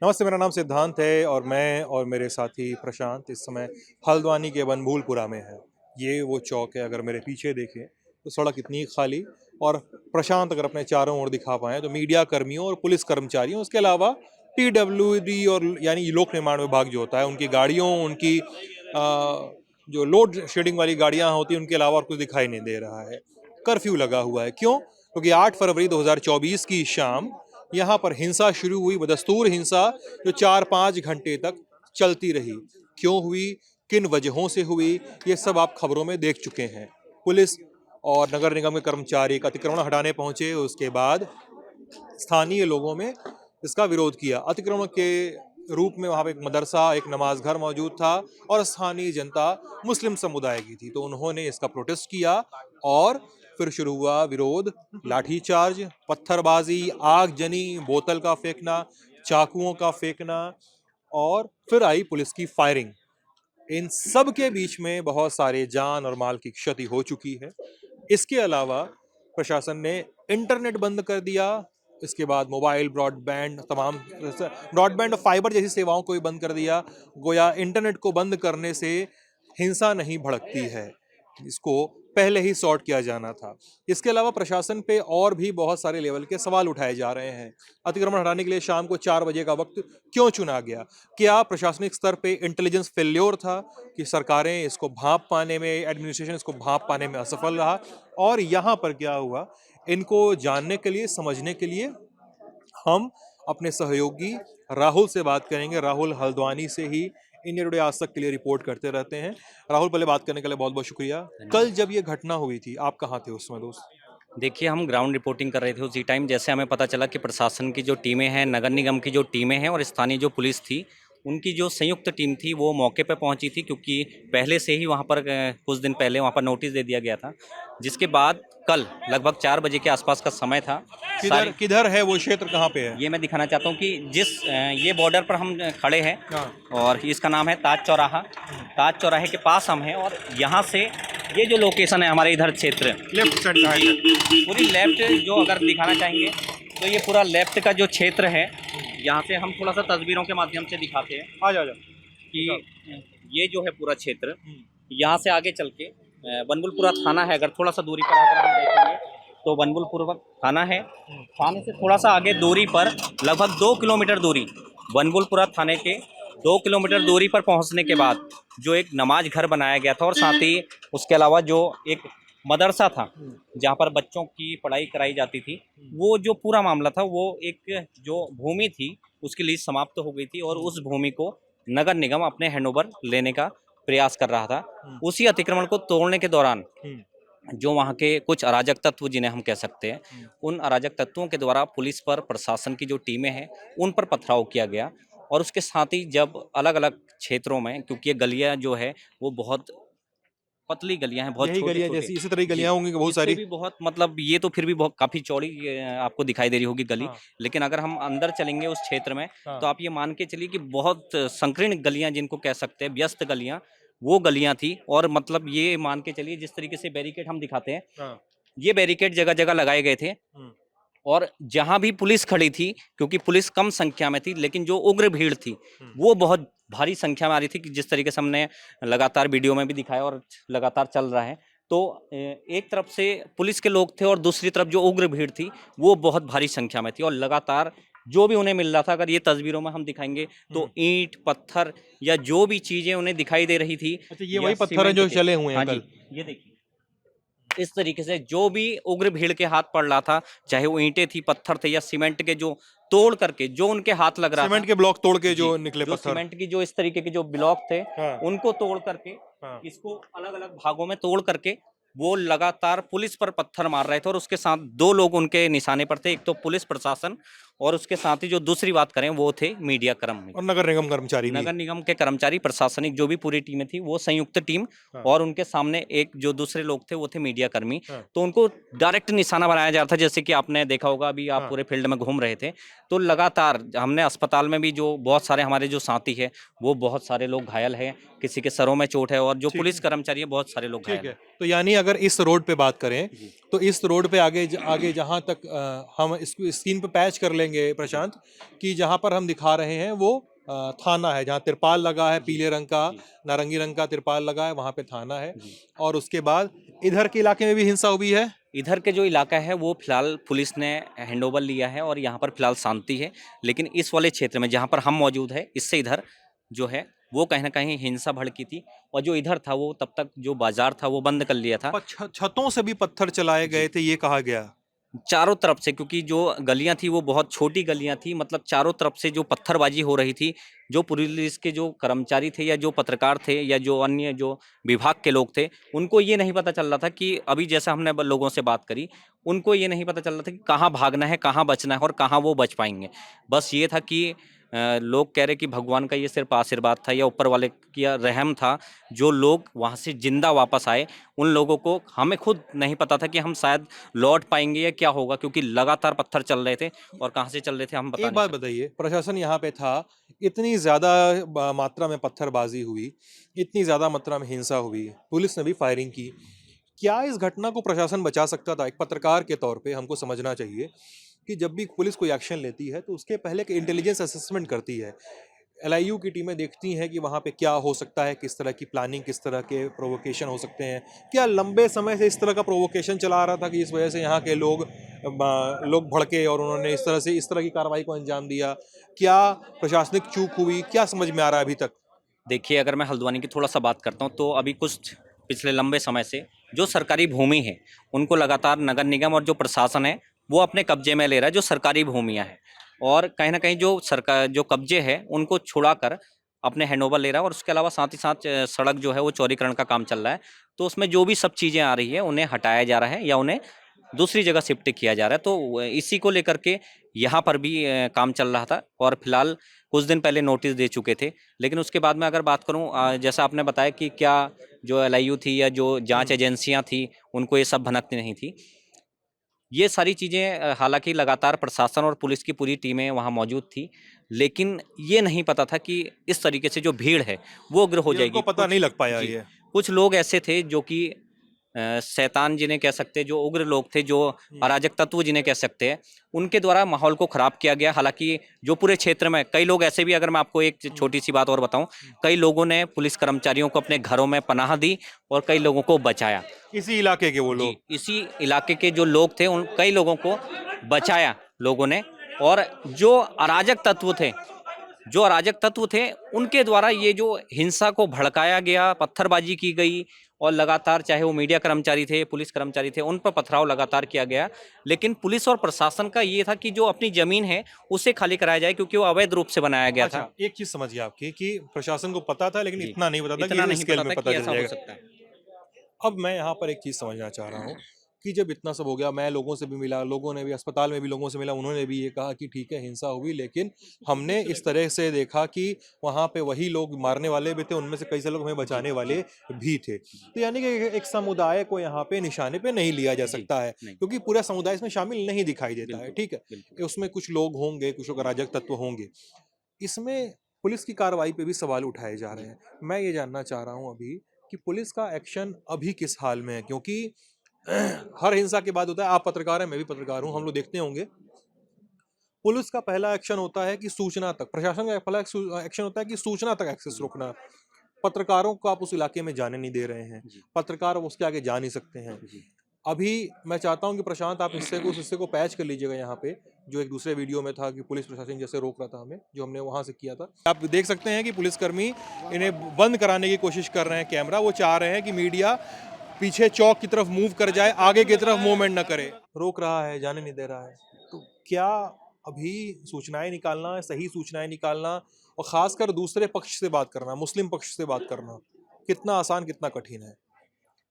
नमस्ते, मेरा नाम सिद्धांत है और मैं और मेरे साथी प्रशांत इस समय हल्द्वानी के बनभूलपुरा में है। ये वो चौक है, अगर मेरे पीछे देखें तो सड़क इतनी खाली। और प्रशांत अगर अपने चारों ओर दिखा पाएँ तो मीडिया कर्मियों और पुलिस कर्मचारियों, उसके अलावा पीडब्ल्यूडी और यानी लोक निर्माण विभाग जो होता है, उनकी गाड़ियों, उनकी जो लोड शेडिंग वाली गाड़ियाँ होती हैं, उनके अलावा और कुछ दिखाई नहीं दे रहा है। कर्फ्यू लगा हुआ है। क्यों? क्योंकि 8 फरवरी 2024 की शाम यहाँ पर हिंसा शुरू हुई, बदस्तूर हिंसा जो 4-5 घंटे तक चलती रही। क्यों हुई, किन वजहों से हुई, ये सब आप खबरों में देख चुके हैं। पुलिस और नगर निगम के कर्मचारी एक अतिक्रमण हटाने पहुंचे, उसके बाद स्थानीय लोगों में इसका विरोध किया। अतिक्रमण के रूप में वहाँ पे एक मदरसा, एक नमाज घर मौजूद था और स्थानीय जनता मुस्लिम समुदाय की थी, तो उन्होंने इसका प्रोटेस्ट किया और फिर शुरू हुआ विरोध, लाठीचार्ज, पत्थरबाजी, आगजनी, बोतल का फेंकना, चाकुओं का फेंकना और फिर आई पुलिस की फायरिंग। इन सब के बीच में बहुत सारे जान और माल की क्षति हो चुकी है। इसके अलावा प्रशासन ने इंटरनेट बंद कर दिया, इसके बाद मोबाइल, ब्रॉडबैंड, तमाम ब्रॉडबैंड और फाइबर जैसी सेवाओं को भी बंद कर दिया। गोया इंटरनेट को बंद करने से हिंसा नहीं भड़कती है, इसको पहले ही सॉर्ट किया जाना था। इसके अलावा प्रशासन पे और भी बहुत सारे लेवल के सवाल उठाए जा रहे हैं। अतिक्रमण हटाने के लिए शाम को 4 बजे का वक्त क्यों चुना गया? क्या प्रशासनिक स्तर पे इंटेलिजेंस फेल्योर था कि सरकारें इसको भांप पाने में, एडमिनिस्ट्रेशन इसको भांप पाने में असफल रहा? और यहाँ पर क्या हुआ, इनको जानने के लिए, समझने के लिए हम अपने सहयोगी राहुल से बात करेंगे। राहुल हल्द्वानी से ही इंडिया टुडे आज तक के लिए रिपोर्ट करते रहते हैं। राहुल, पहले बात करने के लिए बहुत बहुत शुक्रिया। कल जब ये घटना हुई थी, आप कहाँ थे उस समय दोस्त? देखिए, हम ग्राउंड रिपोर्टिंग कर रहे थे उसी टाइम। जैसे हमें पता चला कि प्रशासन की जो टीमें हैं, नगर निगम की जो टीमें हैं और स्थानीय जो पुलिस थी, उनकी जो संयुक्त टीम थी वो मौके पे पहुंची थी, क्योंकि पहले से ही वहां पर कुछ दिन पहले वहां पर नोटिस दे दिया गया था। जिसके बाद कल लगभग 4 बजे के आसपास का समय था। किधर सारी किधर है वो क्षेत्र, कहाँ पे है? ये मैं दिखाना चाहता हूँ कि ये बॉर्डर पर हम खड़े हैं हाँ। और इसका नाम है ताज चौराहा। ताज चौराहे के पास हम हैं और यहाँ से ये जो लोकेशन है हमारे इधर क्षेत्र, लेफ्ट साइड का है। पूरी लेफ्ट जो अगर दिखाना चाहेंगे तो ये पूरा लेफ्ट का जो क्षेत्र है, यहाँ से हम थोड़ा सा तस्वीरों के माध्यम से दिखाते हैं आ जा कि ये जो है पूरा क्षेत्र, यहाँ से आगे चल के बनबुलपुरा थाना है। अगर थोड़ा सा दूरी पर अगर हम देखेंगे तो बनबुलपुरा थाना है। थाने से थोड़ा सा आगे दूरी पर लगभग 2 किलोमीटर दूरी, बनबुलपुरा थाने के 2 किलोमीटर दूरी पर पहुंचने के बाद जो एक नमाज घर बनाया गया था और साथ ही उसके अलावा जो एक मदरसा था जहां पर बच्चों की पढ़ाई कराई जाती थी, वो जो पूरा मामला था, वो एक जो भूमि थी उसकी लीज समाप्त हो गई थी और उस भूमि को नगर निगम अपने हैंडओवर लेने का प्रयास कर रहा था। उसी अतिक्रमण को तोड़ने के दौरान जो वहाँ के कुछ अराजक तत्व, जिन्हें हम कह सकते हैं, उन अराजक तत्वों के द्वारा पुलिस पर, प्रशासन की जो टीमें हैं, उन पर पथराव किया गया। और उसके साथ ही जब अलग अलग क्षेत्रों में, क्योंकि ये गलियाँ जो है वो बहुत पतली गलियाँ हैं, बहुत यही छोटे गलियां, छोटे। जैसी इसी तरह की जी, गलियां होंगी बहुत इससे सारी। भी बहुत, मतलब ये तो फिर भी बहुत काफ़ी चौड़ी आपको दिखाई दे रही होगी गली। हाँ। लेकिन अगर हम अंदर चलेंगे उस क्षेत्र में हाँ। तो आप ये मान के चलिए कि बहुत संकीर्ण गलियाँ जिनको कह सकते हैं, व्यस्त गलियाँ, वो गलियाँ थी। और मतलब ये मान के चलिए जिस तरीके से बैरिकेड हम दिखाते हैं, हाँ। ये बैरिकेड जगह जगह लगाए गए थे। और जहां भी पुलिस खड़ी थी, क्योंकि पुलिस कम संख्या में थी लेकिन जो उग्र भीड़ थी वो बहुत भारी संख्या में आ रही थी, कि जिस तरीके से हमने लगातार वीडियो में भी दिखाया और लगातार चल रहा है। तो एक तरफ से पुलिस के लोग थे और दूसरी तरफ जो उग्र भीड़ थी वो बहुत भारी संख्या में थी और लगातार जो भी उन्हें मिल रहा था, अगर ये तस्वीरों में हम दिखाएंगे तो ईंट पत्थर या जो भी चीजें उन्हें दिखाई दे रही थी, अच्छा, ये या वही पत्थर हैं सीमेंट जो के। चले हुए हैं हाँ कल? जी, ये देखिए इस तरीके से जो भी उग्र भीड़ के हाथ पड़ रहा था, चाहे वो ईंटें थी, पत्थर थे या सीमेंट के जो तोड़ करके जो उनके हाथ लग रहा था, सीमेंट के ब्लॉक तोड़ के जी, जो निकले जो पत्थर। सीमेंट की जो इस तरीके के जो ब्लॉक थे, हाँ। उनको तोड़ करके, हाँ। इसको अलग अलग भागों में तोड़ करके वो लगातार पुलिस पर पत्थर मार रहे थे। और उसके साथ 2 लोग उनके निशाने पर थे, एक तो पुलिस प्रशासन और उसके साथ ही जो दूसरी बात करें वो थे मीडिया कर्मी, और नगर निगम कर्मचारी भी। नगर निगम के कर्मचारी, प्रशासनिक जो भी पूरी टीमें थी वो संयुक्त टीम। हाँ। और उनके सामने एक जो दूसरे लोग थे वो थे मीडिया कर्मी। हाँ। तो उनको डायरेक्ट निशाना बनाया जा रहा था, जैसे कि आपने देखा होगा, अभी आप हाँ। पूरे फील्ड में घूम रहे थे तो लगातार हमने अस्पताल में भी, जो बहुत सारे हमारे जो साथी है वो बहुत सारे लोग घायल हैं, किसी के सरों में चोट है और जो ठीक पुलिस है। कर्मचारी है बहुत सारे लोग ठीक घायल है, हैं। तो यानी अगर इस रोड पे बात करें जी। तो इस रोड पे आगे आगे जहां तक हम इसको स्क्रीन पे पैच कर लेंगे। करेंगे प्रशांत कि जहाँ पर हम दिखा रहे हैं वो थाना है, जहाँ तिरपाल लगा है, पीले रंग का, नारंगी रंग का तिरपाल लगा है, वहाँ पे थाना है। और उसके बाद इधर के इलाके में भी हिंसा हुई है। इधर के जो इलाका है वो फिलहाल पुलिस ने हैंडओवर लिया है और यहाँ पर फिलहाल शांति है, लेकिन इस वाले क्षेत्र में जहाँ पर हम मौजूद है, इससे इधर जो है वो कहीं ना कहीं हिंसा भड़की थी। और जो इधर था वो तब तक जो बाजार था वो बंद कर लिया था। छतों से भी पत्थर चलाए गए थे, ये कहा गया। चारों तरफ से, क्योंकि जो गलियां थी वो बहुत छोटी गलियां थी, मतलब चारों तरफ से जो पत्थरबाजी हो रही थी। जो पुलिस के जो कर्मचारी थे या जो पत्रकार थे या जो अन्य जो विभाग के लोग थे, उनको ये नहीं पता चल रहा था कि अभी जैसा हमने लोगों से बात करी, उनको ये नहीं पता चल रहा था कि कहाँ भागना है, कहाँ बचना है और कहाँ वो बच पाएंगे। बस ये था कि लोग कह रहे कि भगवान का ये सिर्फ आशीर्वाद था या ऊपर वाले का रहम था, जो लोग वहाँ से जिंदा वापस आए। उन लोगों को हमें खुद नहीं पता था कि हम शायद लौट पाएंगे या क्या होगा, क्योंकि लगातार पत्थर चल रहे थे और कहाँ से चल रहे थे हम बता एक नहीं बात सकते। बताइए, प्रशासन यहाँ पे था, इतनी ज़्यादा मात्रा में पत्थरबाजी हुई, इतनी ज़्यादा मात्रा में हिंसा हुई, पुलिस ने भी फायरिंग की। क्या इस घटना को प्रशासन बचा सकता था? एक पत्रकार के तौर पे हमको समझना चाहिए कि जब भी पुलिस कोई एक्शन लेती है तो उसके पहले एक इंटेलिजेंस असेसमेंट करती है। एलआईयू की टीमें देखती हैं कि वहाँ पे क्या हो सकता है, किस तरह की प्लानिंग, किस तरह के प्रोवोकेशन हो सकते हैं। क्या लंबे समय से इस तरह का प्रोवोकेशन चला आ रहा था कि इस वजह से यहाँ के लोग भड़के और उन्होंने इस तरह की कार्रवाई को अंजाम दिया? क्या प्रशासनिक चूक हुई? क्या समझ में आ रहा है अभी तक? देखिए, अगर मैं हल्द्वानी की थोड़ा सा बात करता हूँ तो अभी कुछ पिछले लंबे समय से जो सरकारी भूमि है उनको लगातार नगर निगम और जो प्रशासन है वो अपने कब्जे में ले रहा है, जो सरकारी भूमियाँ हैं। और कहीं ना कहीं जो सरकार जो कब्जे है उनको छुड़ाकर अपने हैंडओवर ले रहा है। और उसके अलावा साथ ही साथ सड़क जो है वो चौड़ीकरण का काम चल रहा है, तो उसमें जो भी सब चीज़ें आ रही है उन्हें हटाया जा रहा है या उन्हें दूसरी जगह शिफ्ट किया जा रहा है। तो इसी को लेकर के यहाँ पर भी काम चल रहा था और फिलहाल कुछ दिन पहले नोटिस दे चुके थे। लेकिन उसके बाद में अगर बात करूँ, जैसा आपने बताया कि क्या जो एलआईयू थी या जो जांच एजेंसियां थी उनको ये सब भनकती नहीं थी, ये सारी चीज़ें हालांकि लगातार प्रशासन और पुलिस की पूरी टीमें वहाँ मौजूद थी, लेकिन ये नहीं पता था कि इस तरीके से जो भीड़ है वो उग्र हो ये उनको जाएगी। पता नहीं लग पाया जी, ये। कुछ लोग ऐसे थे जो कि शैतान जिन्हें कह सकते हैं, जो उग्र लोग थे, जो अराजक तत्व जिन्हें कह सकते हैं, उनके द्वारा माहौल को खराब किया गया। हालांकि जो पूरे क्षेत्र में कई लोग ऐसे भी, अगर मैं आपको एक छोटी सी बात और बताऊं, कई लोगों ने पुलिस कर्मचारियों को अपने घरों में पनाह दी और कई लोगों को बचाया। इसी इलाके के वो जी, लोग। इसी इलाके के जो लोग थे उन कई लोगों को बचाया लोगों ने। और जो अराजक तत्व थे, जो अराजक तत्व थे उनके द्वारा ये जो हिंसा को भड़काया गया, पत्थरबाजी की गई और लगातार, चाहे वो मीडिया कर्मचारी थे, पुलिस कर्मचारी थे, उन पर पथराव लगातार किया गया। लेकिन पुलिस और प्रशासन का ये था कि जो अपनी जमीन है उसे खाली कराया जाए, क्योंकि वो अवैध रूप से बनाया गया अच्छा, था। एक चीज़ समझ गया आपकी कि प्रशासन को पता था लेकिन जी, इतना नहीं पता था कि इतना इस नहीं स्केल पता में था पता कि चल ऐसा हो जाएगा। सकता है। अब मैं यहाँ पर एक चीज़ समझना चाह रहा हूँ कि जब इतना सब हो गया, मैं लोगों से भी मिला, लोगों ने भी अस्पताल में भी लोगों से मिला, उन्होंने भी ये कहा कि ठीक है हिंसा हुई, लेकिन हमने इस तरह से देखा कि वहाँ पे वही लोग मारने वाले भी थे, उनमें से कई सारे लोग हमें जी, बचाने वाले भी थे। तो यानी कि एक समुदाय को यहाँ पे निशाने पे नहीं लिया जा जी, सकता है, नहीं, क्योंकि पूरा समुदाय इसमें शामिल नहीं दिखाई देता है, बिल्कुल, ठीक है? बिल्कुल। उसमें कुछ लोग होंगे, कुछ लोग अराजक तत्व होंगे। इसमें पुलिस की कार्रवाई पे भी सवाल उठाए जा रहे जी, हैं। मैं ये जानना चाह रहा हूँ अभी कि पुलिस का एक्शन अभी किस हाल में है? क्योंकि हर हिंसा के बाद होता है, आप पत्रकार हैं, मैं भी पत्रकार हूँ, जी, हम लोग देखते होंगे, पुलिस का पहला एक्शन होता है कि सूचना तक, प्रशासन का पहला एक्शन होता है कि सूचना तक एक्सेस जी, रोकना। पत्रकारों को आप उस इलाके में जाने नहीं दे रहे हैं, जी, पत्रकार अब उसके आगे जा नहीं सकते हैं। जी, अभी मैं चाहता हूं कि प्रशांत आप उस हिस्से को पैच कर लीजिएगा यहाँ पे, जो एक दूसरे वीडियो में था कि पुलिस प्रशासन जैसे रोक रहा था हमें, जो हमने वहां से किया था। आप देख सकते हैं कि पुलिसकर्मी इन्हें बंद कराने की कोशिश कर रहे हैं कैमरा, वो चाह रहे हैं कि मीडिया पीछे चौक की तरफ मूव कर जाए, आगे की तरफ मूवमेंट ना करे, रोक रहा है, जाने नहीं दे रहा है। तो क्या अभी सूचनाएं निकालना, सही सूचनाएं निकालना और खासकर दूसरे पक्ष से बात करना, मुस्लिम पक्ष से बात करना, कितना आसान कितना कठिन है?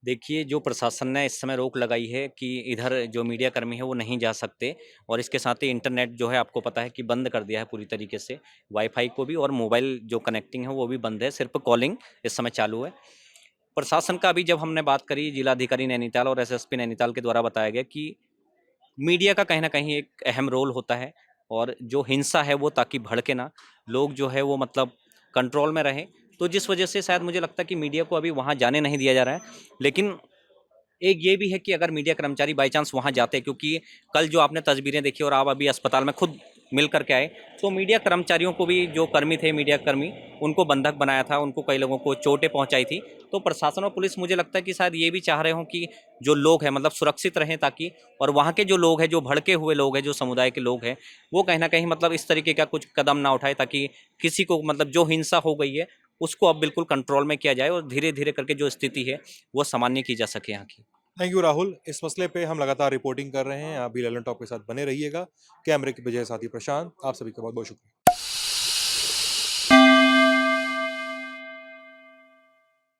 देखिए, जो प्रशासन ने इस समय रोक लगाई है कि इधर जो मीडिया कर्मी है वो नहीं जा सकते, और इसके साथ ही इंटरनेट जो है आपको पता है कि बंद कर दिया है पूरी तरीके से, वाईफाई को भी, और मोबाइल जो कनेक्टिंग है वो भी बंद है, सिर्फ कॉलिंग इस समय चालू है। प्रशासन का भी जब हमने बात करी, जिलाधिकारी नैनीताल और एसएसपी नैनीताल के द्वारा बताया गया कि मीडिया का कहीं न कहीं एक अहम रोल होता है, और जो हिंसा है वो ताकि भड़के ना, लोग जो है वो मतलब कंट्रोल में रहें। तो जिस वजह से शायद मुझे लगता है कि मीडिया को अभी वहाँ जाने नहीं दिया जा रहा है। लेकिन एक ये भी है कि अगर मीडिया कर्मचारी बाय चांस वहाँ जाते, क्योंकि कल जो आपने तस्वीरें देखी और आप अभी अस्पताल में खुद मिल करके आए। तो मीडिया कर्मचारियों को भी, जो कर्मी थे मीडिया कर्मी, उनको बंधक बनाया था, उनको कई लोगों को चोटें पहुंचाई थी। तो प्रशासन और पुलिस, मुझे लगता है कि शायद ये भी चाह रहे हों कि जो लोग हैं मतलब सुरक्षित रहें, ताकि, और वहाँ के जो लोग हैं, जो भड़के हुए लोग हैं, जो समुदाय के लोग हैं, वो कहीं ना कहीं मतलब इस तरीके का कुछ कदम ना उठाए, ताकि किसी को मतलब जो हिंसा हो गई है उसको अब बिल्कुल कंट्रोल में किया जाए और धीरे धीरे करके जो स्थिति है वो सामान्य की जा सके यहाँ की। Thank you Rahul. इस मसले पे हम लगातार रिपोर्टिंग कर रहे हैं, आप भी ललन टॉप के साथ बने रहिएगा। कैमरे की वजह साथी प्रशांत, आप सभी का बहुत बहुत शुक्रिया।